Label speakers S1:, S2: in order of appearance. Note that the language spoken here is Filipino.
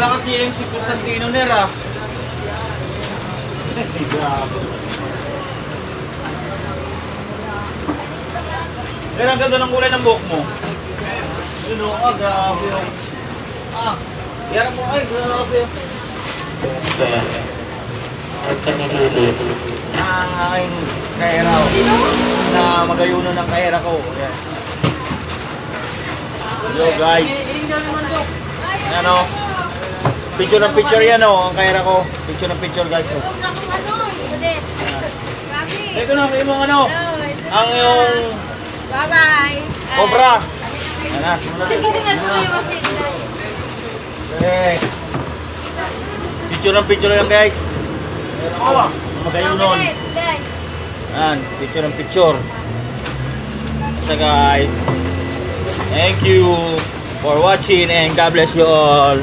S1: Wala kasi yung si Constantino Nera. Grabe. Pero ang ganda ng kulay ng buhok mo. Yun o, grabe o. Yan mo ay, grabe o. Ang aking kahera o. Na magayunan ng kahera ko. Yan. Hello guys. Ano? Picture ng picture yan o, ang kahera ko. Picture ng picture guys o. Ito na kayo mga ano. Ang yung
S2: Bye-bye.
S1: Cobra. Yan na, simulan na. Okay. Picture yan guys. Magayon nun. Yan, picture ng picture. So guys, thank you for watching and God bless you all.